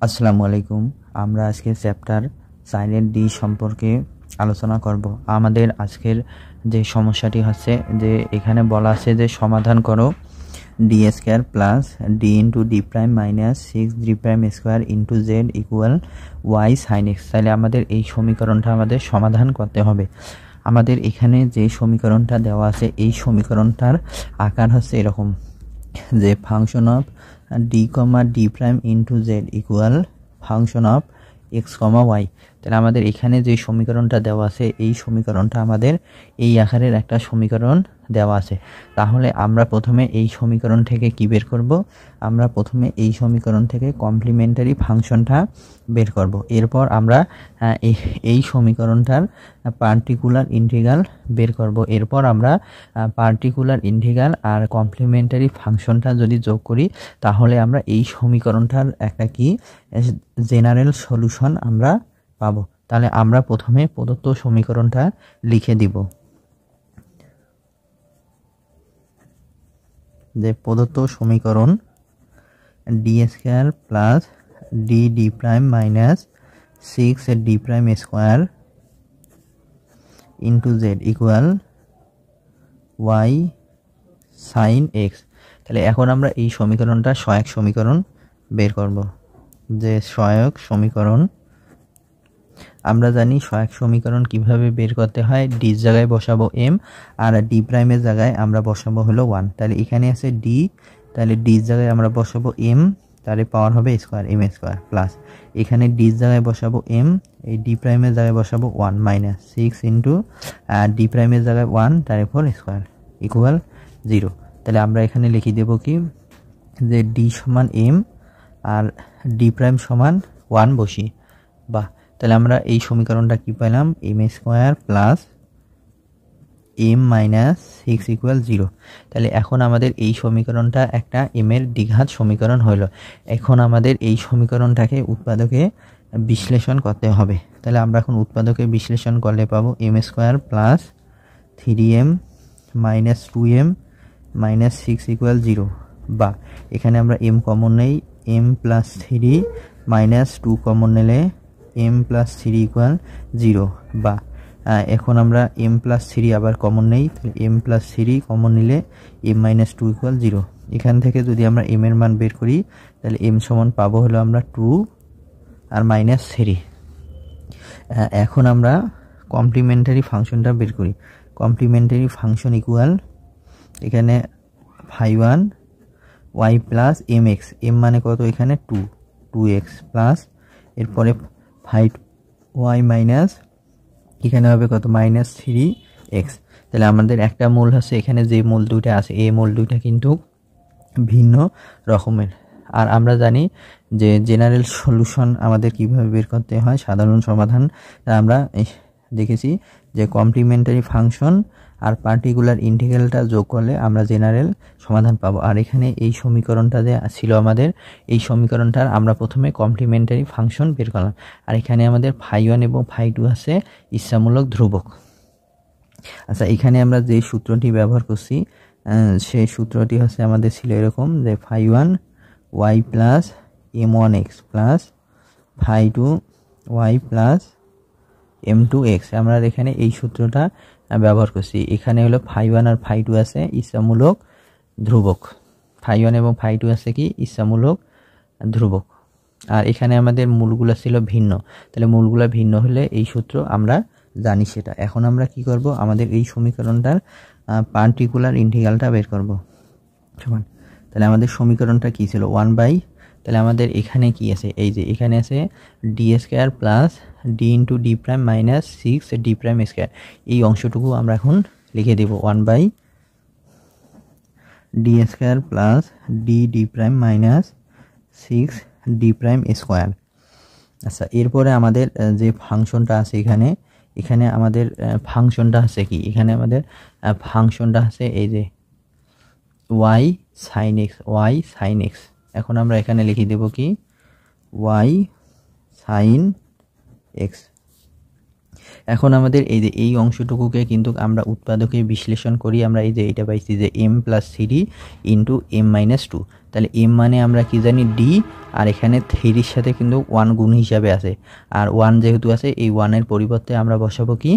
আসসালামু আলাইকুম। আমরা আজকে চ্যাপ্টার সাইনের ডি সম্পর্কে আলোচনা করব। আমাদের আজকের যে সমস্যাটি হচ্ছে যে এখানে বলা আছে যে সমাধান করো D square plus D into D prime minus 6 D prime square into Z equal Y sine X. তাহলে আমাদের এই সমীকরণটা আমাদের সমাধান করতে হবে। আমাদের এখানে যে সমীকরণটা দেওয়া আছে এই সমীকরণটার আকার হচ্ছে এরকম যে function of D comma D prime into Z equal function of X comma Y. তাহলে আমাদের এখানে যে সমীকরণটা দেওয়া আছে এই সমীকরণটা আমাদের এই আকারের একটা সমীকরণ দেওয়া আছে। তাহলে আমরা প্রথমে এই সমীকরণ থেকে কি বের করব? আমরা প্রথমে এই সমীকরণ থেকে কমপ্লিমেন্টারি ফাংশনটা বের করব। এরপর আমরা এই সমীকরণটার পার্টিকুলার ইন্টিগ্রাল বের করব। এরপর আমরা পার্টিকুলার ইন্টিগ্রাল আর কমপ্লিমেন্টারি ফাংশনটা যদি যোগ করি তাহলে আমরা এই সমীকরণটার একটা কি জেনারেল সলিউশন আমরা পাবো। তাহলে আমরা প্রথমে প্রদত্ত সমীকরণটা লিখে দিব যে প্রদত্ত সমীকরণ D square plus D D prime minus 6 D prime square into Z equal Y sine X. তাহলে এখন আমরা এই সমীকরণটা সহায়ক সমীকরণ বের করব। যে সহায়ক সমীকরণ আমরা জানি সহায়ক সমীকরণ কিভাবে বের করতে হয়। ডির জায়গায় বসাবো এম আর ডি প্রাইমের জায়গায় আমরা বসাবো হলো 1। তাহলে এখানে আছে ডি, তাহলে ডির জায়গায় আমরা বসাবো এম, তাহলে পাওয়ার হবে স্কোয়ার এম স্কোয়ার প্লাস এখানে ডির জায়গায় বসাবো এম, এই ডি প্রাইমের জায়গায় বসাবো 1 মাইনাস 6 ইন্টু ডি প্রাইমের জায়গায় 1 তারপর স্কোয়ার ইকুয়াল 0। তাহলে আমরা এখানে লিখে দেব কি যে ডি সমান এম আর ডি প্রাইম সমান 1 বসি বা তাহলে আমরা এই সমীকরণটা কি পেলাম M square plus M minus 6 equal 0। তাহলে এখন আমাদের এই সমীকরণটা একটা এম এর দ্বিঘাত সমীকরণ হলো। এখন আমাদের এই সমীকরণটাকে উৎপাদকে বিশ্লেষণ করতে হবে। তাহলে আমরা এখন উৎপাদকে বিশ্লেষণ করলে পাবো M square plus 3m minus 2m minus 6 equal 0 বা এখানে আমরা এম কমন নেই, এম প্লাস 3 মাইনাস 2 কমন নিলে এম প্লাস 3 ইকুয়াল 0 বা এখন আমরা এম প্লাস 3 আবার কমন নেই, তাহলে এম প্লাস 3 কমন নিলে এম মাইনাস 2 ইকুয়াল 0। এখান থেকে যদি আমরা এম এর মান বের করি তাহলে এম সমান পাবো হলো আমরা 2 আর মাইনাস 3। এখন আমরা কমপ্লিমেন্টারি ফাংশনটা বের করি। কমপ্লিমেন্টারি ফাংশন ইকুয়াল এখানে phi 1 Y plus M X, M মানে কত এখানে 2x প্লাস এরপরে ফাই ওয়াই মাইনাস এখানে হবে কত মাইনাস 3x। তাহলে আমাদের একটা মূল হচ্ছে এখানে যে মূল দুইটা আছে এই মূল দুইটা কিন্তু ভিন্ন রকমের। আর আমরা জানি যে জেনারেল সলিউশন আমাদের কিভাবে বের করতে হয়, সাধারণ সমাধান আমরা দেখেছি যে কমপ্লিমেন্টারি ফাংশন আর পার্টিকুলার ইন্টিগ্রালটা যোগ করলে আমরা জেনারেল সমাধান পাবো। আর এখানে এই সমীকরণটা যে ছিল আমাদের এই সমীকরণটার আমরা প্রথমে কমপ্লিমেন্টারি ফাংশন বের করলাম। আর এখানে আমাদের ফাই 1 এবং ফাই 2 আছে ইচ্ছামূলক ধ্রুবক। আচ্ছা, এখানে আমরা যে সূত্রটি ব্যবহার করছি সেই সূত্রটি হচ্ছে আমাদের ছিল এরকম যে phi 1 Y plus M 1 X plus phi 2 Y plus M 2 X. আমরা এখানে এই সূত্রটা ব্যবহার করছি। এখানে হলো ফাই 1 আর ফাই 2 আছে ইচ্ছামূলক ধ্রুবক, ফাই 1 এবং ফাই 2 আছে কি ইচ্ছামূলক ধ্রুবক। আর এখানে আমাদের মূলগুলো ছিল ভিন্ন, তাহলে মূলগুলো ভিন্ন হলে এই সূত্র আমরা জানি সেটা। এখন আমরা কি করব, আমাদের এই সমীকরণটার পার্টিকুলার ইন্টিগ্রালটা বের করব। সমান তাহলে আমাদের সমীকরণটা কি ছিল 1 বাই, তাহলে আমাদের এখানে কি আছে এই যে এখানে আছে D square plus D into D prime minus 6 D prime square. এই অংশটুকু আমরা এখন লিখে দেব 1 by D square plus D D prime minus 6 D prime square. আচ্ছা, এরপরে আমাদের যে ফাংশনটা আছে এখানে এখানে আমাদের ফাংশনটা আছে কি এখানে আমাদের ফাংশনটা আছে এই যে Y sine X, Y sine X. এখন আমরা এখানে লিখে দেব কি ওয়াই সাইন এক্স। এখন আমাদের এই যে এই অংশটুকুকে কিন্তু আমরা উৎপাদকে বিশ্লেষণ করি, আমরা এই যে এটা পাইছি যে m + 3 ইন্টু m-2, তাহলে m মানে আমরা কি জানি d, আর এখানে 3 এর সাথে কিন্তু 1 গুণ হিসাবে আছে, আর 1 যেহেতু আছে এই 1 এর পরিবর্তে আমরা বসাবো কি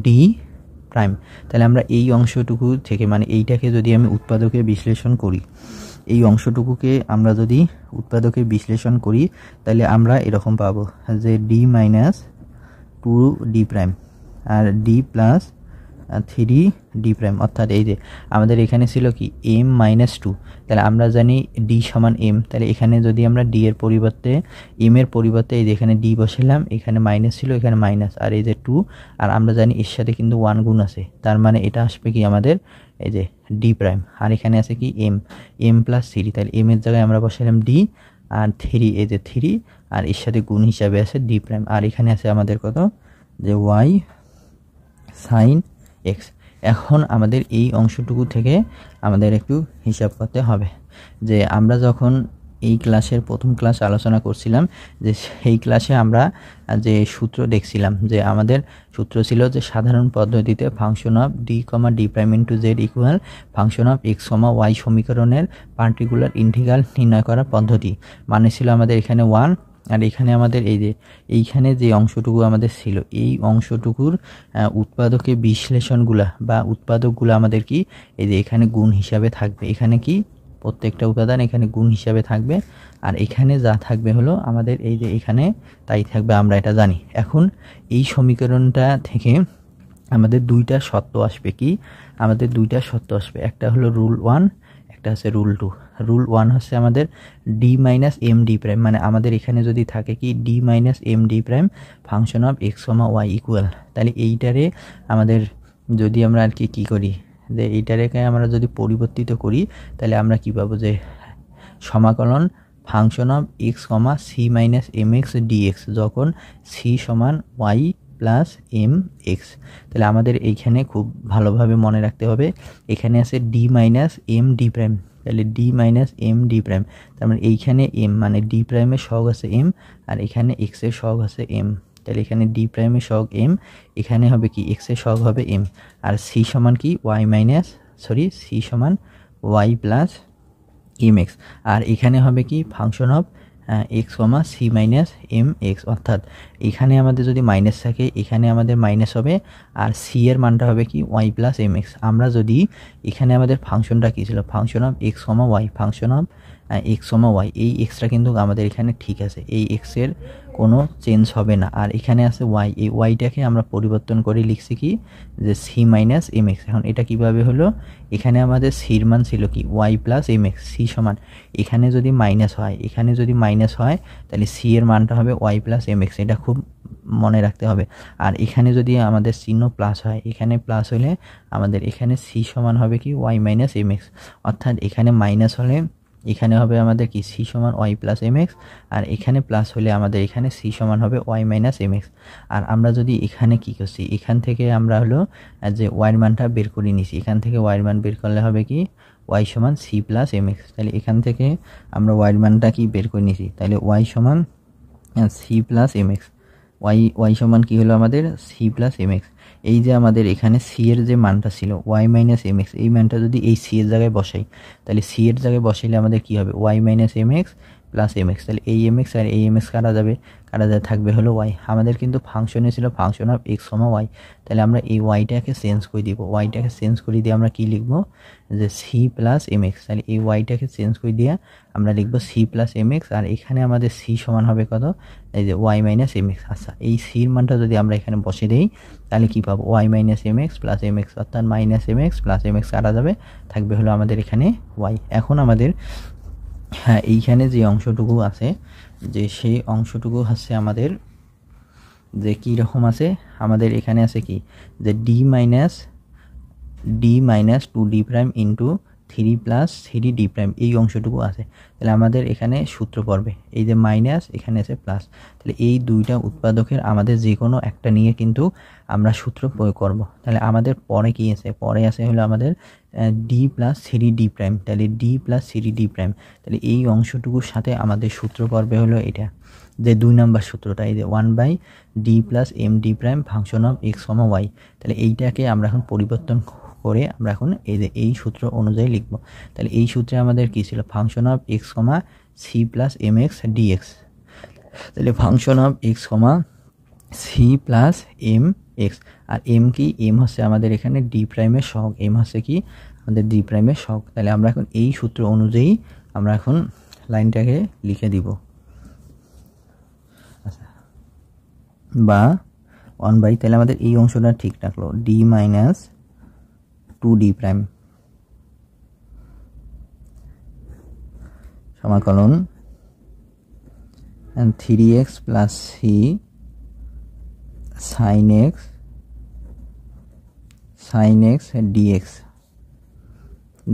d প্রাইম। তাহলে আমরা এই অংশটুকু থেকে মানে এইটাকে যদি আমি উৎপাদকে বিশ্লেষণ করি, এই অংশটুকুকে আমরা যদি উৎপাদকে বিশ্লেষণ করি তাহলে আমরা এরকম পাবো যে d - 2d প্রাইম আর d + 3d প্রাইম, অর্থাৎ এই যে আমাদের এখানে ছিল কি m-2, তাহলে আমরা জানি d সমান m, তাহলে এখানে যদি আমরা d এর পরিবর্তে m এর পরিবর্তে এই যে এখানে d বসালাম, এখানে মাইনাস ছিল এখানে মাইনাস, আর এই যে 2, আর আমরা জানি এর সাথে কিন্তু 1 গুণ আছে, তার মানে এটা আসবে কি আমাদের এই যে d প্রাইম, আর এখানে আছে কি m + 3, তাহলে m এর জায়গায় আমরা বসালাম d, আর 3 এই যে 3, আর এর সাথে গুণ হিসাবে আছে d প্রাইম, আর এখানে আছে আমাদের কত যে y sin x। এখন আমাদের এই অংশটুকু থেকে আমাদের একটু হিসাব করতে হবে যে আমরা যখন এই ক্লাসের প্রথম ক্লাস আলোচনা করছিলাম যে সেই ক্লাসে আমরা যে সূত্র দেখছিলাম যে আমাদের সূত্র ছিল যে সাধারণ পদ্ধতিতে function of d, d prime into Z equal function of x, y সমীকরণের পার্টিকুলার ইন্টিগ্রাল নির্ণয় করার পদ্ধতি, মানে ছিল আমাদের এখানে 1, আর এখানে আমাদের এই যে এইখানে যে অংশটুকু আমাদের ছিল এই অংশটুকুর উৎপাদকে বিশ্লেষণগুলা বা উৎপাদকগুলো আমাদের কি এই যে এখানে গুণ হিসাবে থাকবে, এখানে কি প্রত্যেকটা উপাদান এখানে গুণ হিসাবে থাকবে, আর এখানে যা থাকবে হলো আমাদের এই যে এখানে তাই থাকবে, আমরা এটা জানি। এখন এই সমীকরণটা থেকে আমাদের দুইটা শর্ত আসবে, কি আমাদের দুইটা শর্ত আসবে, একটা হলো রুল 1, একটা আছে রুল 2। রুল 1 হচ্ছে আমাদের d - md প্রাইম, মানে আমাদের এখানে যদি থাকে কি d - md prime function of x, y equal, তাহলে এইটারে আমাদের যদি আমরা আর কি করি যে এইটারেকে আমরা যদি পরিবর্তিত করি তাহলে আমরা কি পাবো যে সমাকলন function of x, c - mx dx যখন c সমান y প্লাস mx, তাহলে আমাদের এইখানে খুব ভালোভাবে মনে রাখতে হবে এখানে আছে d - md প্রাইম, তাহলে d - md প্রাইম, তার মানে এইখানে m মানে d প্রাইমের সহগ আছে m, আর এখানে x এর সহগ আছে m, তাহলে এখানে d প্রাইমের সহগ m, এখানে হবে কি x এর সহগ হবে m, আর c সমান কি c সমান y প্লাস mx, আর এখানে হবে কি function of x, c - mx, অর্থাৎ এখানে আমাদের যদি মাইনাস থাকে এখানে আমাদের মাইনাস হবে, আর c এর মানটা হবে কি y প্লাস mx। আমরা যদি এখানে আমাদের ফাংশনটা কি ছিল function of x, y, function of x, y, এই এক্সটা কিন্তু আমাদের এখানে ঠিক আছে, এই এক্স এর কোনো চেঞ্জ হবে না, আর এখানে আছে y, এই ওয়াইটাকে আমরা পরিবর্তন করে লিখছি কি যে c - mx। এখন এটা কিভাবে হলো, এখানে আমাদের c এর মান ছিল কি y প্লাস mx, c সমান এখানে যদি মাইনাস হয়, এখানে যদি মাইনাস হয় তাহলে c এর মানটা হবে y প্লাস mx, এটা খুব মনে রাখতে হবে। আর এখানে যদি আমাদের চিহ্ন প্লাস হয়, এখানে প্লাস হলে আমাদের এখানে c সমান হবে কি y মাইনাস mx, অর্থাৎ এখানে মাইনাস হলে এখানে হবে আমাদের কি c সমান y প্লাস mx, আর এখানে প্লাস হলে আমাদের এখানে c সমান হবে y মাইনাস mx। আর আমরা যদি এখানে কি করছি, এখান থেকে আমরা হলো যে y এর মানটা বের করে নিছি, এখান থেকে y এর মান বের করলে হবে কি y সমান c প্লাস mx, তাহলে এখান থেকে আমরা y এর মানটা কি বের করে নিছি, তাহলে y সমান c প্লাস mx, y সমান কি হলো আমাদের c প্লাস mx। এই যে আমাদের এখানে c এর যে মানটা ছিল y মাইনাস mx, এই মানটা যদি এই c এর জায়গায় বসাই তাহলে c এর জায়গায় বসাইলে আমাদের কি হবে y minus mx plus mx, তাহলে এই mx আর এই mx কাটা যাবে থাকবে হলো y। আমাদের কিন্তু ফাংশনে ছিল ফাংশন অফ x, y, তাহলে আমরা এই yটাকে চেঞ্জ করে দিব, yটাকে চেঞ্জ করে দিয়ে আমরা কি লিখবো যে c প্লাস mx, তাহলে এই yটাকে চেঞ্জ করে দিয়ে আমরা লিখবো c প্লাস mx, আর এখানে আমাদের c সমান হবে কত এই যে y মাইনাস mx। আচ্ছা, এই c এর মানটা যদি আমরা এখানে বসে দেই তাহলে কি পাবো y minus mx plus mx, অর্থাৎ মাইনাস mx প্লাস mx কাটা যাবে, থাকবে হলো আমাদের এখানে y। এখন আমাদের এইখানে যে অংশটুকু আছে যে সেই অংশটুকু হচ্ছে আমাদের যে কি রকম আছে, আমাদের এখানে আছে কি যে d - 2d prime into 3 plus 3d prime এই অংশটুকু আছে। তাহলে আমাদের এখানে সূত্র পড়বে এই যে মাইনাস, এখানে আছে প্লাস। তাহলে এই দুইটা উৎপাদকের আমাদের যে কোনো একটা নিয়ে কিন্তু আমরা সূত্র প্রয়োগ করব। তাহলে আমাদের পরে কি আছে, পরে আছে হলো আমাদের d প্লাস 3d প্রাইম। তাহলে d প্লাস 3d প্রাইম, তাহলে এই অংশটুকুর সাথে আমাদের সূত্র পড়বে হলো এটা, যে 2 নম্বর সূত্রটা, এই যে 1/d plus md prime function of x, y। তাহলে এইটাকে আমরা এখন পরিবর্তন করে আমরা এখন এই যে এই সূত্র অনুযায়ী লিখব। তাহলে এই সূত্রে আমাদের কি ছিল, function of x, c plus mx dx। তাহলে function of x, c plus mx, আর m কি, m হচ্ছে আমাদের এখানে d প্রাইমের সহগ, m হচ্ছে কি আমাদের d প্রাইমের সহগ। তাহলে আমরা এখন এই সূত্র অনুযায়ী আমরা এখন লাইনটাকে লিখে দিব, আচ্ছা, বা 1/, তাহলে আমাদের এই অংশটা ঠিক রাখলো, d মাইনাস 2d প্রাইম সমাকলন 3x plus c sin x dx,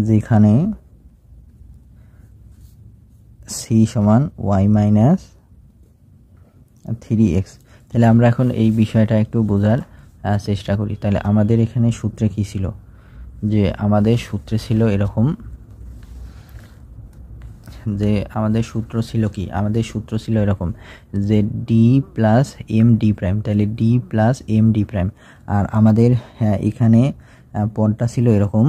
যেখানে c সমান y মাইনাস 3x। তাহলে আমরা এখন এই বিষয়টা একটু বোঝার চেষ্টা করি। তাহলে আমাদের এখানে সূত্রে কি ছিল, যে আমাদের সূত্রে ছিল এরকম, যে আমাদের সূত্র ছিল কি, আমাদের সূত্র ছিল এরকম যে d প্লাস md প্রাইম, তাহলে d প্লাস md প্রাইম। আর আমাদের এখানে পদটা ছিল এরকম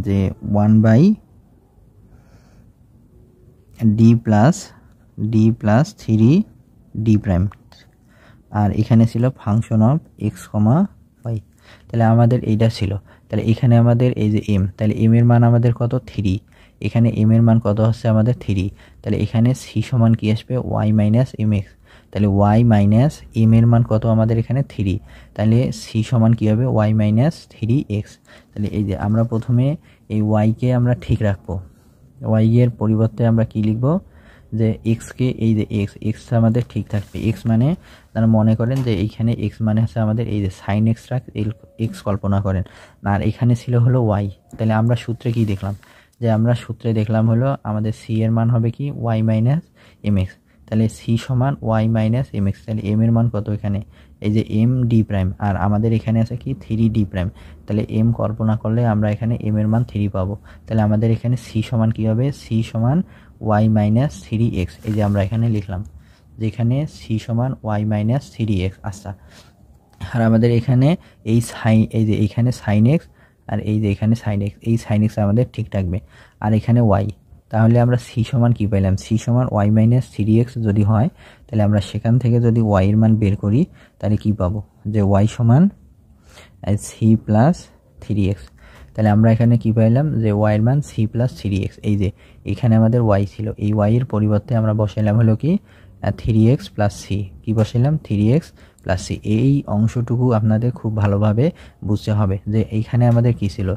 যে 1/d প্লাস 3d প্রাইম, আর এখানে ছিল ফাংশন অফ x, y। তাহলে আমাদের এইটা ছিল। তাহলে এখানে আমাদের এই যে m, তাহলে m এর মান আমাদের কত, 3, এখানে m এর মান কত হচ্ছে আমাদের 3। তাহলে এখানে c সমান কি আসবে, y মাইনাস mx। তাহলে y মাইনাস m এর মান কত আমাদের এখানে 3, তাহলে c সমান কি হবে, y মাইনাস 3x। তাহলে এই যে আমরা প্রথমে এই y কে আমরা ঠিক রাখবো, y এর পরিবর্তে আমরা কি লিখবো, যে x কে, এই যে x আমাদের ঠিক থাকবে। x মানে তারা মনে করেন যে এইখানে x মানে হচ্ছে আমাদের এই যে sin x x কল্পনা করেন, আর এখানে ছিল হলো y। তাহলে আমরা সূত্রে কি দেখলাম, যে আমরা সূত্রে দেখলাম হলো আমাদের c এর মান হবে কি y মাইনাস mx। তাহলে c সমান y মাইনাস mx। তাহলে m এর মান কত এখানে, এই যে md প্রাইম, আর আমাদের এখানে আছে কি 3d প্রাইম। তাহলে m কল্পনা করলে আমরা এখানে m এর মান 3 পাবো। তাহলে আমাদের এখানে c সমান কি হবে, c সমান y মাইনাস 3x। এই যে আমরা এখানে লিখলাম, যেখানে c সমান y মাইনাস 3x। আচ্ছা, আর আমাদের এখানে এই সাইন, এই যে এখানে সাইন x, আর এই যে এখানে সাইন x, এই সাইন x আমাদের ঠিক থাকবে, আর এখানে y। তাহলে আমরা c সমান কি পেলাম, c সমান y মাইনাস 3x যদি হয়, তাহলে আমরা সেখান থেকে যদি y এর মান বের করি, তাহলে কি পাবো, যে y সমান c প্লাস 3x। তাহলে আমরা এখানে কি পাইলাম, যে y এর মান c প্লাস 3x। এই যে এখানে আমাদের y ছিল, এই y এর পরিবর্তে আমরা বসাইলাম হলো কি 3x প্লাস c, কি বসাইলাম 3x প্লাস c। এই অংশটুকু আপনাদের খুব ভালোভাবে বুঝতে হবে, যে এইখানে আমাদের কি ছিল,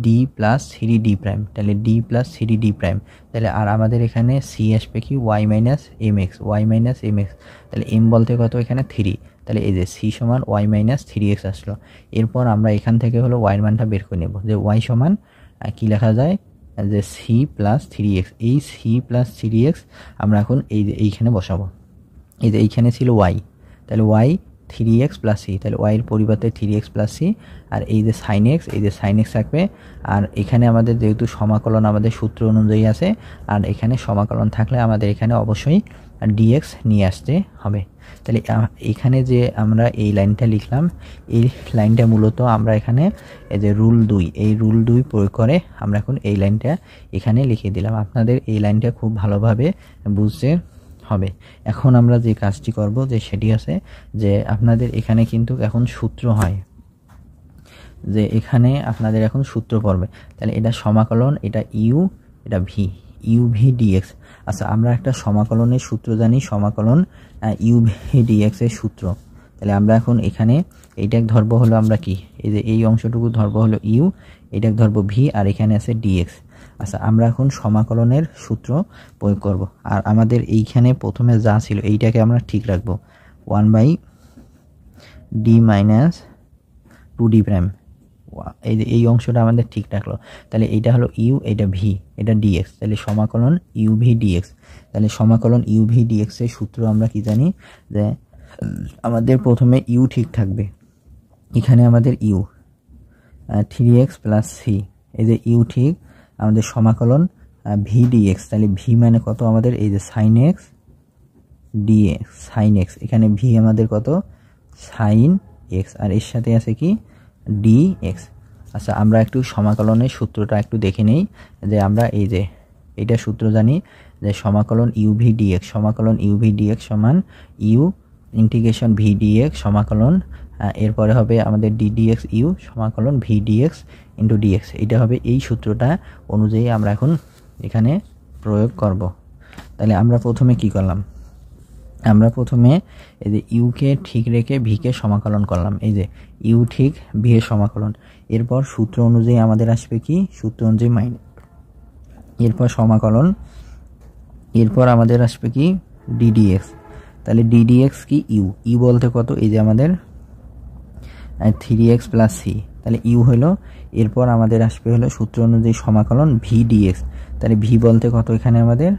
d প্লাস 3d প্রাইম। তাহলে d প্লাস 3d প্রাইম, তাহলে আর আমাদের এখানে c আসবে কি y minus mx, y minus mx। তাহলে m বলতে কত এখানে 3, তাহলে এই যে c সমান y মাইনাস 3x আসলো। এরপর আমরা এখান থেকে হলো y এর মানটা বের করে নেব, যে y সমান কি লেখা যায়, যে c প্লাস 3x। এই c প্লাস 3x আমরা এখন এই যে এইখানে বসাবো, এই যে এইখানে ছিল y, তাহলে y 3x প্লাস c, তাহলে y এর পরিবর্তে 3x প্লাস c, আর এই যে সাইন x, এই যে সাইন x থাকবে। আর এখানে আমাদের যেহেতু সমাকলন আমাদের সূত্র অনুযায়ী আছে, আর এখানে সমাকলন থাকলে আমাদের এখানে অবশ্যই dx নিয়ে আসতে হবে। তাহলে এখানে যে আমরা এই লাইনটা লিখলাম, এই লাইনটা মূলত আমরা এখানে এই যে রুল 2, এই রুল 2 প্রয়োগ করে আমরা এখন এই লাইনটা এখানে লিখে দিলাম। আপনাদের এই লাইনটা খুব ভালোভাবে বুঝতে হবে। এখন আমরা যে কাজটি করব, যে সেটি আছে যে আপনাদের এখানে কিন্তু এখন সূত্র হয়, যে এখানে আপনাদের এখন সূত্র পড়বে। তাহলে এটা সমাকলন, এটা u, এটা v, uv dx। আচ্ছা, আমরা একটা সমাকলনের সূত্র জানি, সমাকলন uv dx এর সূত্র। তাহলে আমরা এখন এখানে এইটাকে ধরবো হলো আমরা কি, এই যে এই অংশটুকু ধরবো হলো u, এটাকে ধরবো v, আর এখানে আছে dx। আচ্ছা, আমরা এখন সমাকলনের সূত্র প্রয়োগ করব। আর আমাদের এইখানে প্রথমে যা ছিল এইটাকে আমরা ঠিক রাখবো, 1/d মাইনাস 2d প্রাইম, এই যে এই অংশটা আমাদের ঠিক রাখলো, তাহলে এইটা হলো ইউ, এটা ভি, এটা ডিএক্স, তাহলে সমাকলন ইউ ভি ডিএক্স। তাহলে সমাকলন ইউ ভি ডিএক্স এর সূত্র আমরা কি জানি, যে আমাদের প্রথমে ইউ ঠিক থাকবে, এখানে আমাদের ইউ 3x প্লাস সি, এই যে ইউ ঠিক, আমাদের সমাকলন ভি ডিএক্স, তাহলে ভি মানে কত আমাদের, এই যে sine X D X, sine X, এখানে ভি আমাদের কত সাইন এক্স, আর এর সাথে আছে কি ডি এক্স। আচ্ছা আমরা একটু সমাকলনের সূত্রটা একটু দেখে নেই, যে আমরা এই যে এইটা সূত্র জানি যে সমাকলন ইউ ভি ডিএক্স, সমাকলন ইউ ভি ডিএক্স সমান ইউ ইন্টিগ্রেশন ভি ডিএক্স সমাকলন, এরপরে হবে আমাদের ডি ডিএক্স ইউ সমাকলন ভি ডিএক্স ইন্টু ডিএক্স। এটা হবে এই সূত্রটা অনুযায়ী আমরা এখন এখানে প্রয়োগ করব। তাহলে আমরা প্রথমে কি করলাম, আমরা প্রথমে এই যে ইউকে ঠিক রেখে ভিকে সমাকলন করলাম, এই যে ইউ ঠিক ভি এর সমাকলন, এরপর সূত্র অনুযায়ী আমাদের আসবে কি, সূত্র অনুযায়ী মাইনাস, এরপর সমাকলন, এরপর আমাদের আসবে কি ডিডিএক্স, তাহলে ডিডিএক্স কি ইউ, ইউ বলতে কত, এই যে আমাদের 3x প্লাস সি, তাহলে ইউ হলো, এরপর আমাদের আসবে হলো সূত্র অনুযায়ী সমাকলন ভি ডিএক্স, তাহলে ভি বলতে কত এখানে আমাদের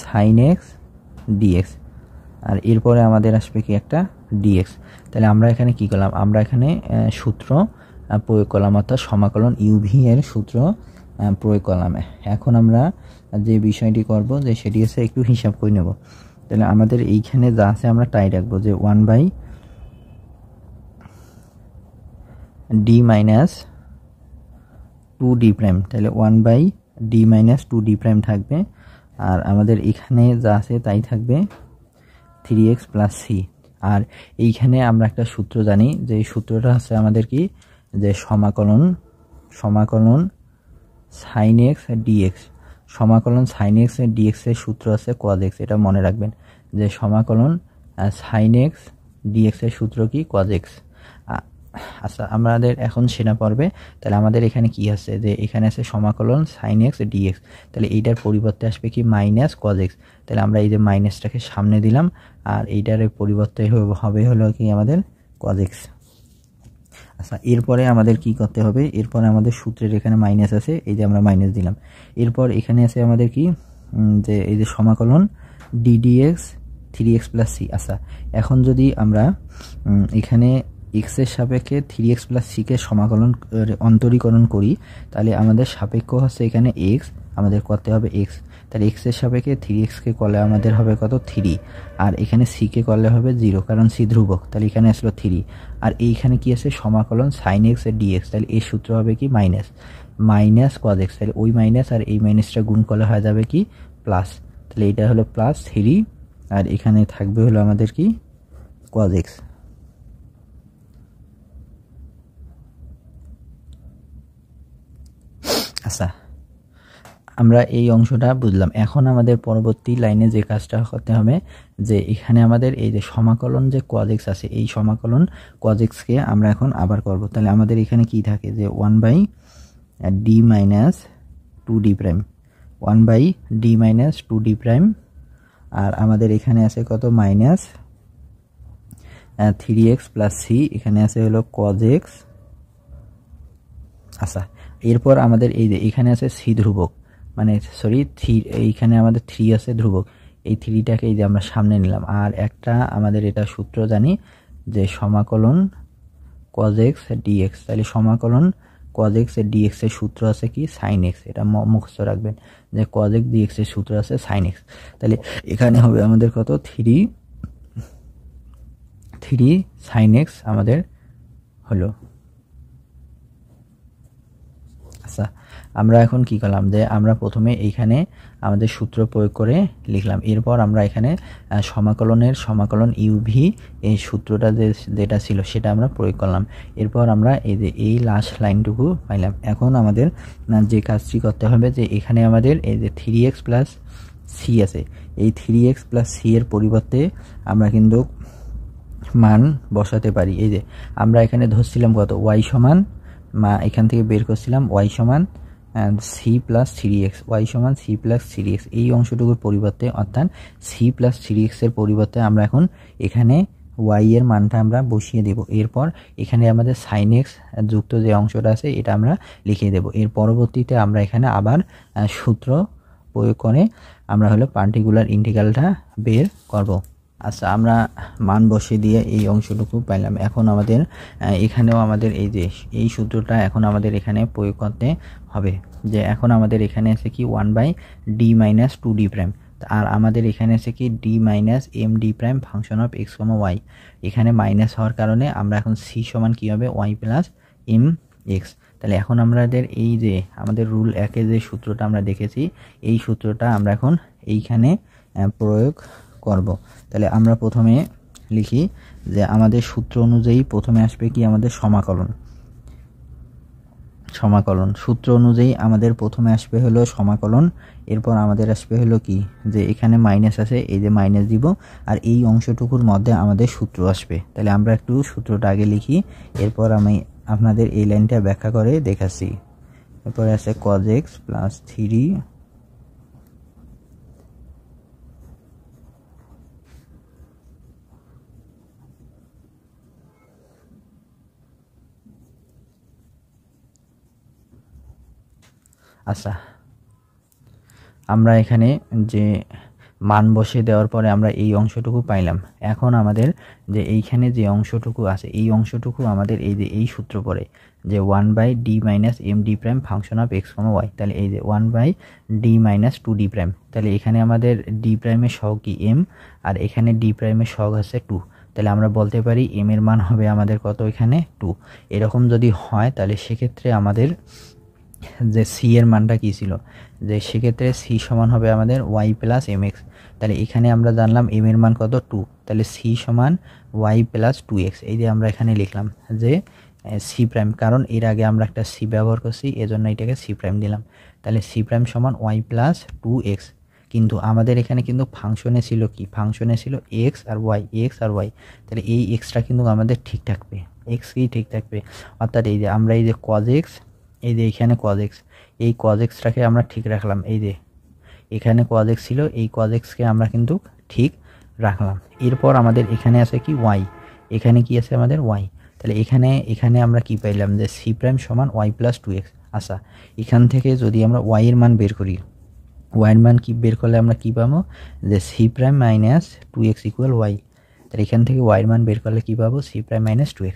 সাইন এক্স ডিএক্স, আর এরপরে আমাদের আসবে কি একটা ডিএক্স। তাহলে আমরা এখানে কি করলাম, আমরা এখানে সূত্র প্রয়োগ করলাম, অর্থাৎ সমাকলন ইউভি এর সূত্র প্রয়োগ করলাম। এখন আমরা যে বিষয়টি করব যে সেটি হচ্ছে একটু হিসাব করে নেব। তাহলে আমাদের এইখানে যা আছে আমরা তাই রাখবো, যে 1 by D minus 2d prime, তাহলে 1 by D minus 2d prime থাকবে, আর আমাদের এখানে যা আছে তাই থাকবে 3x প্লাস সি। আর এইখানে আমরা একটা সূত্র জানি, যে সূত্রটা হচ্ছে আমাদের কি, যে সমাকলন সাইন এক্স ডিএক্স, সমাকলন সাইন এক্স ডিএক্স এর সূত্র আছে কজ এক্স, এটা মনে রাখবেন, যে সমাকলন সাইন এক্স ডিএক্স এর সূত্র কি কজ এক্স। আচ্ছা আমাদের এখন সেটা পড়বে। তাহলে আমাদের এখানে কি আছে, যে এখানে আছে সমাকলন সাইন এক্স ডিএক্স, তাহলে এইটার পরিবর্তে আসবে কি মাইনাস কজ এক্স, তাহলে আমরা এই যে মাইনাসটাকে সামনে দিলাম, আর এইটার পরিবর্তে হবে হলো কি আমাদের কজ এক্স। আচ্ছা এরপরে আমাদের কি করতে হবে, এরপরে আমাদের সূত্রের এখানে মাইনাস আছে, এই যে আমরা মাইনাস দিলাম, এরপর এখানে আছে আমাদের কি, যে এই যে সমাকলন ডিডিএক্স 3x প্লাস সি। আচ্ছা এখন যদি আমরা এখানে এক্স এর সাপেক্ষে 3x প্লাস সি কে সমাকলন অন্তরীকরণ করি, তাহলে আমাদের সাপেক্ষ হচ্ছে এখানে এক্স, আমাদের করতে হবে এক্স, তাহলে এক্স এর সাপেক্ষে 3x কে করলে আমাদের হবে কত 3, আর এখানে সি কে করলে হবে 0, কারণ সি ধ্রুবক, তাহলে এখানে আসলো 3, আর এইখানে কি আছে সমাকলন সাইন এক্স এর ডিএক্স, তাহলে এই সূত্র হবে কি মাইনাস কজ এক্স, তাহলে ওই মাইনাস আর এই মাইনাসটা গুণ করলে হয়ে যাবে কি প্লাস, তাহলে এটা হলো প্লাস 3, আর এখানে থাকবে হলো আমাদের কি কজ এক্স। আচ্ছা আমরা এই অংশটা বুঝলাম। এখন আমাদের পরবর্তী লাইনে যে কাজটা করতে হবে, যে এখানে আমাদের এই যে সমাকলন যে কজ এক্স আছে, এই সমাকলন কজ এক্সকে আমরা এখন আবার করব। তাহলে আমাদের এখানে কি থাকে, যে 1 by D minus 2d prime, 1 by D minus 2d prime, আর আমাদের এখানে আছে কত মাইনাস 3x প্লাস সি, এখানে আছে হলো কজ এক্স। আচ্ছা এরপর আমাদের এই যে এখানে আছে সি ধ্রুবক, মানে সরি এইখানে আমাদের 3 আছে ধ্রুবক, এই 3টাকে এই যে আমরা সামনে নিলাম, আর একটা আমাদের এটা সূত্র জানি, যে সমাকলন cos x dx, তাহলে সমাকলন cos x dx এর সূত্র আছে কি sin x, এটা মুখস্থ রাখবেন, যে cos x dx এর সূত্র আছে sin x। তাহলে এখানে হবে আমাদের কত 3 sin x আমাদের হলো। আচ্ছা আমরা এখন কি করলাম, যে আমরা প্রথমে এইখানে আমাদের সূত্র প্রয়োগ করে লিখলাম, এরপর আমরা এখানে সমাকলন ইউভি এই সূত্রটা যেটা ছিল সেটা আমরা প্রয়োগ করলাম, এরপর আমরা এই যে এই লাস্ট লাইনটুকু পাইলাম। এখন আমাদের যে কাজটি করতে হবে, যে এখানে আমাদের এই যে 3x প্লাস সি আছে, এই 3x প্লাস সি এর পরিবর্তে আমরা কিন্তু মান বসাতে পারি। এই যে আমরা এখানে ধরছিলাম কত y সমান, এখান থেকে বের করছিলাম y সমান সি প্লাস 3x, y সমান সি প্লাস 3x, এই অংশটুকুর পরিবর্তে অর্থাৎ সি প্লাস 3x এর পরিবর্তে আমরা এখন এখানে ওয়াই এর মানটা আমরা বসিয়ে দেব। এরপর এখানে আমাদের সাইন এক্স যুক্ত যে অংশটা আছে এটা আমরা লিখে দেব। এর পরবর্তীতে আমরা এখানে আবার সূত্র প্রয়োগ করে আমরা হলো পার্টিকুলার ইন্টিগ্রালটা বের করব। আচ্ছা, আমরা মান বসিয়ে দিয়ে এই অংশটুকু পাইলাম। এখন আমাদের এখানেও আমাদের এই যে এই সূত্রটা এখন আমাদের এখানে প্রয়োগ করতে হবে, যে এখন আমাদের এখানে আছে কি 1/d - 2d প্রাইম, আর আমাদের এখানে আছে কি d - md prime function of x, y। এখানে মাইনাস হওয়ার কারণে আমরা এখন c সমান কী হবে y + mx। তাহলে এখন আমাদের এই যে আমাদের রুল 1 যে সূত্রটা আমরা দেখেছি এই সূত্রটা আমরা এখন এইখানে প্রয়োগ করব। তাহলে আমরা প্রথমে লিখি যে আমাদের সূত্র অনুযায়ী প্রথমে আসবে কি আমাদের সমাকলন। সূত্র অনুযায়ী আমাদের প্রথমে আসবে হলো সমাকলন। এরপর আমাদের আসবে হলো কি যে এখানে মাইনাস আছে, এই যে মাইনাস দিব, আর এই অংশটুকুর মধ্যে আমাদের সূত্র আসবে। তাহলে আমরা একটু সূত্রটা আগে লিখি, এরপর আমি আপনাদের এই লাইনটা ব্যাখ্যা করে দেখাচ্ছি। এরপরে আছে cos x + 3 আচ্ছা, আমরা এখানে যে মান বসিয়ে দেওয়ার পরে আমরা এই অংশটুকু পাইলাম। এখন আমাদের যে এইখানে যে অংশটুকু আছে এই অংশটুকু আমাদের এই যে এই সূত্র পড়ে যে 1/d - md prime function of x, y। তাহলে এই যে 1/d - 2d প্রাইম, তাহলে এখানে আমাদের d প্রাইমের সহগ কি m, আর এখানে d প্রাইমের সহগ আছে 2। তাহলে আমরা বলতে পারি m এর মান হবে আমাদের কত, এখানে 2। এরকম যদি হয় তাহলে সেক্ষেত্রে আমাদের যে c এর মানটা কি ছিল, যে সেক্ষেত্রে c সমান হবে আমাদের y + mx। তাহলে এখানে আমরা জানলাম m এর মান কত 2, তাহলে c সমান y + 2x। এই যে আমরা এখানে লিখলাম যে c প্রাইম, কারণ এর আগে আমরা একটা c ব্যবহার করছি এজন্য এটাকে c প্রাইম দিলাম। তাহলে c প্রাইম সমান y + 2x। কিন্তু আমাদের এখানে কিন্তু ফাংশনে ছিল কি, ফাংশনে ছিল x আর y। তাহলে এই xটা কিন্তু আমাদের ঠিক থাকবে, x কি ঠিক থাকবে, অর্থাৎ এই যে আমরা এই যে cos x, এই যে এখানে cos x, এই cos xটাকে আমরা ঠিক রাখলাম। এই যে এখানে cos x ছিল, এই cos x কে আমরা কিন্তু ঠিক রাখলাম। এরপর আমাদের এখানে আছে কি y, এখানে কি আছে আমাদের y। তাহলে এখানে আমরা কি পাইলাম যে c প্রাইম সমান y + 2x। আচ্ছা, এখান থেকে যদি আমরা y এর মান বের করি, y এর মান কি বের করলে আমরা কি পাবো, যে c প্রাইম - 2x = y। তাহলে এখান থেকে y এর মান বের করলে কি পাবো, c প্রাইম - 2x।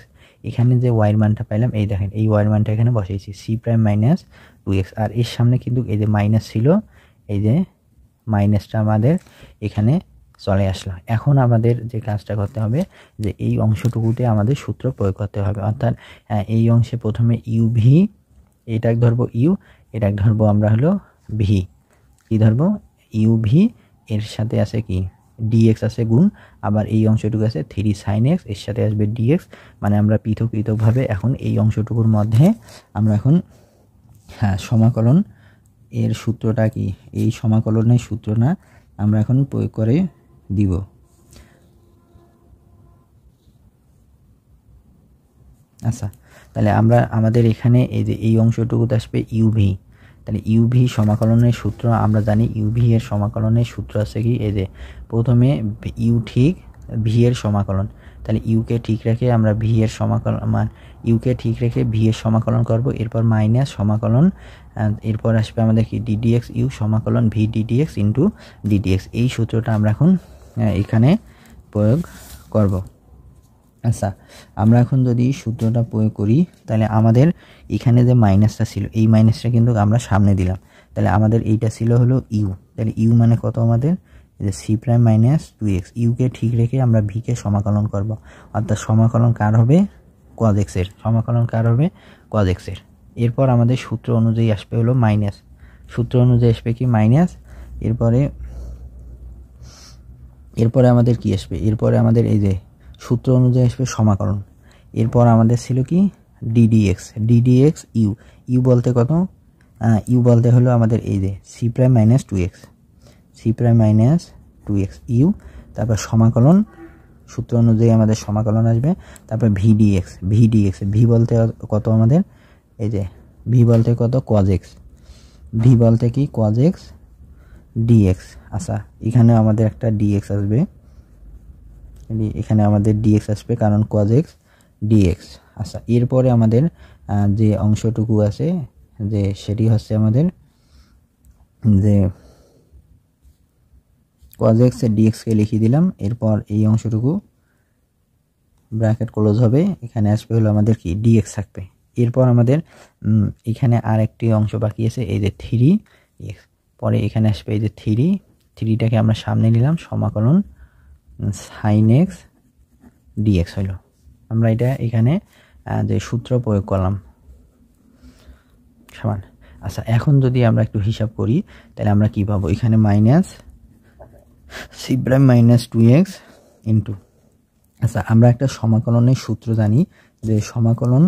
এখানে যে y এর মানটা পাইলাম, এই দেখেন এই y এর মানটা এখানে বসাইছি c প্রাইম - 2x, আর এর সামনে কিন্তু এই যে মাইনাস ছিল, এই যে মাইনাসটা আমাদের এখানে চলে আসলো। এখন আমাদের যে কাজটা করতে হবে যে এই অংশটুকুতে আমাদের সূত্র প্রয়োগ করতে হবে, অর্থাৎ এই অংশে প্রথমে u v, এটাকে ধরবো u, এটাকে ধরবো আমরা হলো v। কি ধরবো, u v, এর সাথে আছে কি dx আছে গুণ, আবার এই অংশটুকু আছে 3 sin x, এর সাথে আসবে dx। মানে আমরা পৃথকভাবে এখন এই অংশটুকুর মধ্যে আমরা এখন সমাকলন এর সূত্রটা কি, এই সমাকলনের সূত্র না আমরা এখন প্রয়োগ করে দিব। আচ্ছা, তাহলে আমরা আমাদের এখানে এই যে এই অংশটুকুতে আসবে uv। তাহলে uv সমাকলনের সূত্র আমরা জানি, uv এর সমাকলনের সূত্র আছে কি, এই যে প্রথমে u ঠিক v এর সমাকলন। তাহলে u কে ঠিক রেখে আমরা v এর সমাকলন, u কে ঠিক রেখে v এর সমাকলন করব, এরপর মাইনাস সমাকলন, এরপর আসবে আমাদের কি ddx u সমাকলন v ddx ইন্টু ddx। এই সূত্রটা আমরা এখন এখানে প্রয়োগ করব। আচ্ছা, আমরা এখন যদি সূত্রটা প্রয়োগ করি তাহলে আমাদের এখানে যে মাইনাসটা ছিল এই মাইনাসটা কিন্তু আমরা সামনে দিলাম। তাহলে আমাদের এইটা ছিল হলো ইউ, তাহলে ইউ মানে কত আমাদের, এই যে c প্রাইম - 2x। ইউকে ঠিক রেখে আমরা v কে সমাকলন করব, অর্থাৎ সমাকলন কার হবে, cos x এর। সমাকলন কার হবে, cos x এর। এরপর আমাদের সূত্র অনুযায়ী আসবে হলো মাইনাস, সূত্র অনুযায়ী আসবে কি মাইনাস। এরপরে আমাদের কি আসবে, এরপরে আমাদের এই যে সূত্র অনুযায়ী আসবে সমাকলন। এরপর আমাদের ছিল কি ddx ইউ বলতে কত, ইউ বলতে হলো আমাদের এই যে c prime - 2x, c prime - 2x U. তারপর সমাকলন, সূত্র অনুযায়ী আমাদের সমাকলন আসবে। তারপর vdx, v বলতে কত আমাদের, এই যে v বলতে কত cos x, v বলতে কি cos x dx। আচ্ছা, এখানে আমাদের একটা dx আসবে, এখানে আমাদের ডিএক্স আসবে কারণ cos x dx। আচ্ছা, এরপরে আমাদের যে অংশটুকু আছে যে সেটি হচ্ছে আমাদের যে cos x এর dx কে লিখে দিলাম। এরপর এই অংশটুকু ব্র্যাকেট ক্লোজ হবে, এখানে আসবে হলো আমাদের কি dx থাকবে। এরপর আমাদের এখানে আরেকটি অংশ বাকি আছে, এই যে 3x, পরে এখানে আসবে এই যে 3টাকে আমরা সামনে নিলাম, সমাকলন sin x dx হলো। আমরা এটা এখানে যে সূত্র প্রয়োগ করলাম সমান। আচ্ছা, এখন যদি আমরা একটু হিসাব করি তাহলে আমরা কি পাবো, এখানে minus c prime minus 2x into, আচ্ছা আমরা একটা সমাকলনের সূত্র জানি যে সমাকলন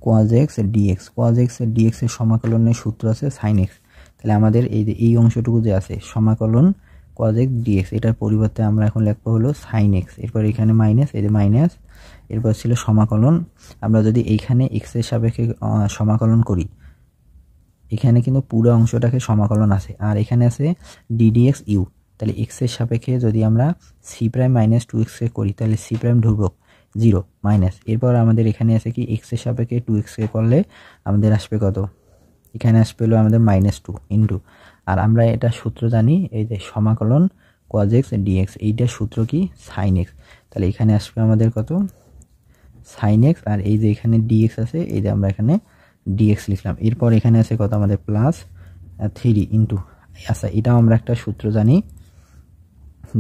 cos x dx, cos x dx এর সমাকলনের সূত্র আছে sin x। তাহলে আমাদের এই যে এই অংশটুকু যে আছে সমাকলন cos x dx, এটার পরিবর্তে আমরা এখন লিখবো হলো sin x। এরপর এখানে মাইনাস, এই যে মাইনাস, এরপর ছিল সমাকলন। আমরা যদি এইখানে x এর সাপেক্ষে সমাকলন করি, এখানে কিন্তু পুরো অংশটাকে সমাকলন আছে, আর এখানে আছে ddx u। তাহলে x এর সাপেক্ষে যদি আমরা c প্রাইম মাইনাস 2x কে করি তাহলে c প্রাইম ধ্রুবক 0 মাইনাস, এরপর আমাদের এখানে আছে কি x এর সাপেক্ষে 2x কে করলে আমাদের আসবে কত, এখানে আসবে হলো আমাদের -2 ইন্টু, আর আমরা এটা সূত্র জানি এই যে সমাকলন cos x dx, এইটার সূত্র কি sin x। তাহলে এখানে আসবে আমাদের কত sin x, আর এই যে এখানে dx আছে, এই যে আমরা এখানে dx লিখলাম। এরপর এখানে আছে কত আমাদের +3 ইন্টু, আচ্ছা এটাও আমরা একটা সূত্র জানি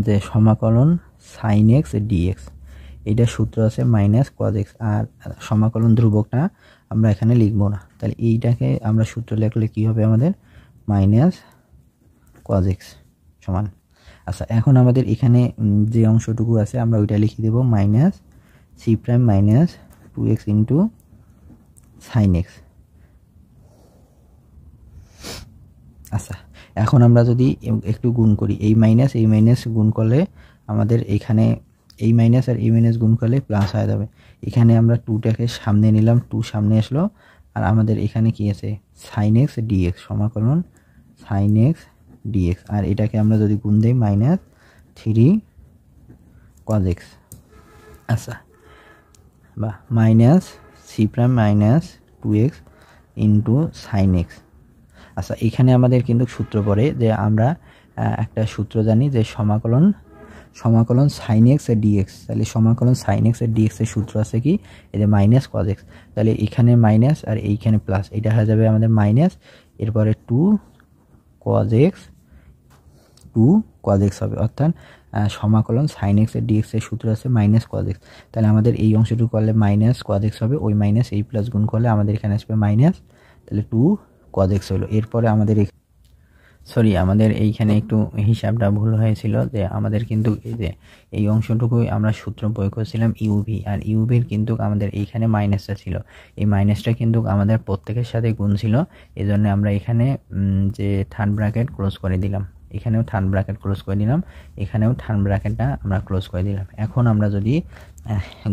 যে সমাকলন sin x dx, এইটার সূত্র আছে -cos x, আর সমাকলন ধ্রুবকটা আমরা এখানে লিখবো না। তাহলে এইটাকে আমরা সূত্র লিখলে কি হবে আমাদের -cos x সমান। আচ্ছা, এখন আমাদের এখানে যে অংশটুকু আছে আমরা ওইটা লিখে দেব -c prime minus 2x into sin x। আচ্ছা, এখন আমরা যদি একটু গুণ করি, এই মাইনাস গুণ করলে আমাদের এখানে এই মাইনাস আর এই মাইনাস গুণ করলে প্লাস হয়ে যাবে। এখানে আমরা 2টাকে সামনে নিলাম, 2 সামনে আসলো, আর আমাদের এখানে কি আছে sin x dx, সমাকলন sin x dx, আর এটাকে আমরা যদি গুণ দেই -3 cos x। আচ্ছা, বা -c prime minus 2x into sin x। আচ্ছা, এখানে আমাদের কিন্তু সূত্র পড়ে যে আমরা একটা সূত্র জানি যে সমাকলন sin x dx। তাহলে সমাকলন sin x dx এর সূত্র আছে কি এই যে -cos x। তাহলে এখানে মাইনাস আর এইখানে প্লাস, এটা হয়ে যাবে আমাদের মাইনাস, এরপরে 2 cos x হবে, অর্থাৎ সমাকলন sin x dx এর সূত্র আছে -cos x। তাহলে আমাদের এই অংশটুকু করলে -cos x হবে, ওই মাইনাস এই প্লাস গুণ করলে আমাদের এখানে আসবে মাইনাস, তাহলে 2 cos x হলো। এরপরে আমাদের আমাদের এইখানে একটু হিসাবটা ভুল হয়েছিল যে আমাদের কিন্তু এই যে এই অংশটুকুই আমরা সূত্র প্রয়োগ করেছিলাম uv, আর uv-র কিন্তু আমাদের এইখানে মাইনাসটা ছিল, এই মাইনাসটা কিন্তু আমাদের প্রত্যেকের সাথে গুণ ছিল, এজন্য আমরা এখানে যে থার্ড ব্র্যাকেট ক্লোজ করে দিলাম, এখানেও থার্ড ব্র্যাকেট ক্লোজ করে দিলাম, এখানেও থার্ড ব্র্যাকেটটা আমরা ক্লোজ করে দিলাম। এখন আমরা যদি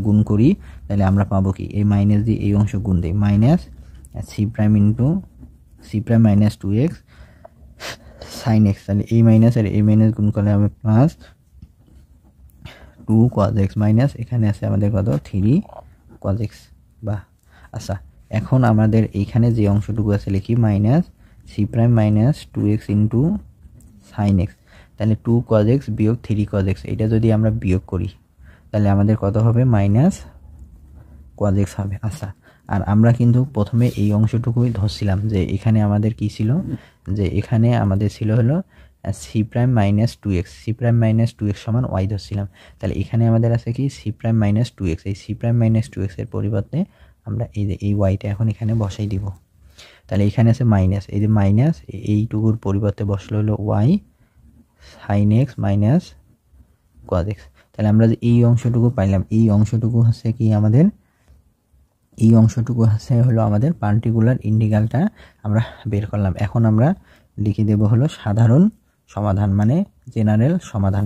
গুণ করি তাহলে আমরা পাবো কি, এই মাইনাস দিয়ে এই অংশ গুণ দিই, -c prime into c prime minus 2x sin x। তাহলে এই মাইনাস আর এই মাইনাস গুণ করলে হবে +2 cos x মাইনাস, এখানে আছে আমাদের কত 3 cos x। বা আচ্ছা, এখন আমাদের এইখানে যে অংশটুকু আছে লিখি -c prime minus 2x into sin x। তাহলে 2 cos x বিয়োগ 3 cos x, এটা যদি আমরা বিয়োগ করি তাহলে আমাদের কত হবে -cos x হবে। আচ্ছা, আর আমরা কিন্তু প্রথমে এই অংশটুকুই ধরছিলাম যে এখানে আমাদের কি ছিল, যে এখানে আমাদের ছিল হলো c prime minus 2x, c prime minus 2x সমান y ধরছিলাম। তাহলে এখানে আমাদের আছে কি c প্রাইম মাইনাস 2x, এই c প্রাইম মাইনাস 2x এর পরিবর্তে আমরা এই যে এই yটা এখন এখানে বসাই দিব। তাহলে এখানে আছে মাইনাস, এই যে মাইনাস এইটুকুর পরিবর্তে বসলো হলো y sin x minus cos x। তাহলে আমরা যে এই অংশটুকু পাইলাম, এই অংশটুকু হচ্ছে কি আমাদের, এই অংশটুকু হচ্ছে হলো আমাদের পার্টিকুলার ইন্টিগ্রালটা আমরা বের করলাম। এখন আমরা লিখে দেব হলো সাধারণ সমাধান, মানে জেনারেল সমাধান।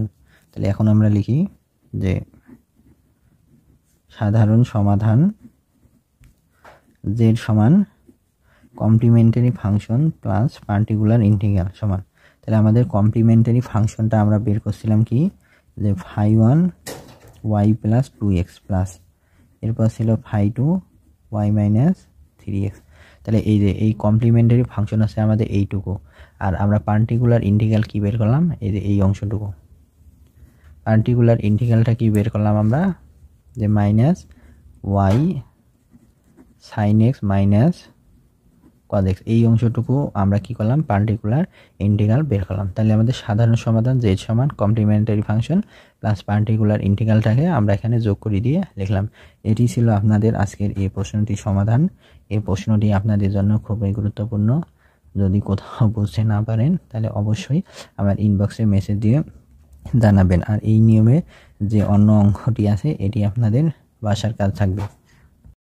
তাহলে এখন আমরা লিখি যে সাধারণ সমাধান z সমান complimentary function plus particular integral সমান। তাহলে আমাদের কমপ্লিমেন্টারি ফাংশনটা আমরা বের করছিলাম কি যে phi one Y plus 2x plus এরপর ছিল phi two Y minus 3x। তাহলে এই যে এই কমপ্লিমেন্টারি ফাংশন আছে আমাদের এইটুকু, আর আমরা পার্টিকুলার ইন্টিগ্রাল কি বের করলাম, এই যে এই অংশটুকু পার্টিকুলার ইন্টিগ্রালটা কি বের করলাম আমরা, যে minus Y sine X minus cos X, এই অংশটুকু আমরা কি করলাম পার্টিকুলার ইন্টিগ্রাল বের করলাম। তাহলে আমাদের সাধারণ সমাধান z সমান কমপ্লিমেন্টারি ফাংশন প্লাস পার্টিকুলার ইন্টিগ্রালটাকে আমরা এখানে যোগ করে দিয়ে লিখলাম। এটি ছিল আপনাদের আজকের এই প্রশ্নটির সমাধান। এই প্রশ্নটি আপনাদের জন্য খুবই গুরুত্বপূর্ণ। যদি কোথাও বুঝতে না পারেন তাহলে অবশ্যই আমার ইনবক্সে মেসেজ দিয়ে জানাবেন। আর এই নিয়মে যে অন্য অঙ্কটি আছে এটি আপনাদের বাসার কাজ থাকবে।